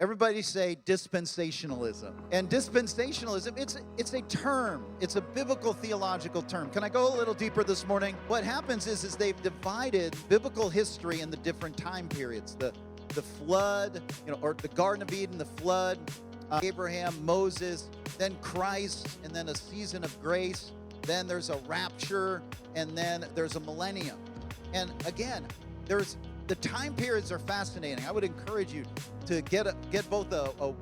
Everybody say dispensationalism. And dispensationalism, it's a term. It's a biblical theological term. Can I go a little deeper this morning? What happens is they've divided biblical history into different time periods. The flood, or the Garden of Eden, the flood, Abraham, Moses, then Christ, and then a season of grace. Then there's a rapture, and then there's a millennium. And again, the time periods are fascinating. I would encourage you to get both a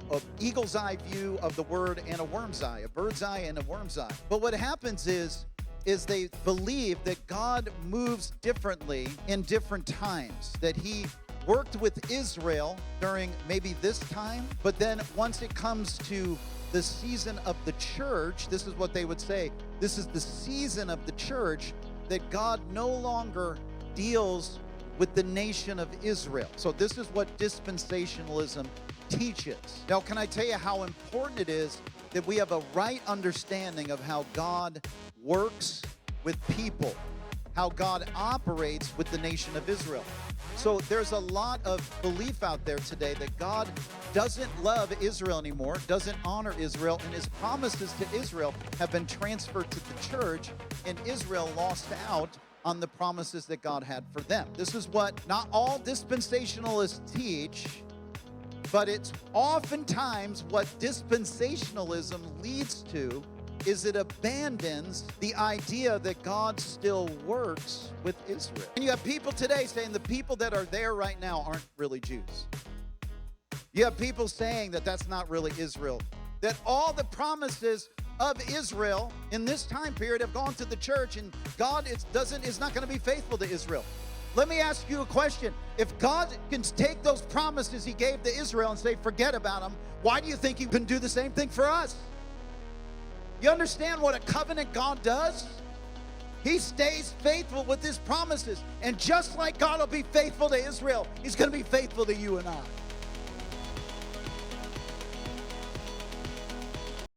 eagle's eye view of the word and a worm's eye, a bird's eye and a worm's eye. But what happens is they believe that God moves differently in different times, that he worked with Israel during maybe this time, but then once it comes to the season of the church, this is what they would say, this is the season of the church, that God no longer deals with the nation of Israel. So this is what dispensationalism teaches. Now, can I tell you how important it is that we have a right understanding of how God works with people, how God operates with the nation of Israel. So there's a lot of belief out there today that God doesn't love Israel anymore, doesn't honor Israel, and his promises to Israel have been transferred to the church, and Israel lost out on the promises that God had for them. This is what not all dispensationalists teach, but it's oftentimes what dispensationalism leads to is it abandons the idea that God still works with Israel. And you have people today saying the people that are there right now aren't really Jews. You have people saying that that's not really Israel, that all the promises of Israel in this time period have gone to the church, and God is not going to be faithful to Israel. Let me ask you a question. If God can take those promises he gave to Israel and say, forget about them, why do you think he can do the same thing for us? You understand what a covenant God does? He stays faithful with his promises. And just like God will be faithful to Israel, he's going to be faithful to you and I.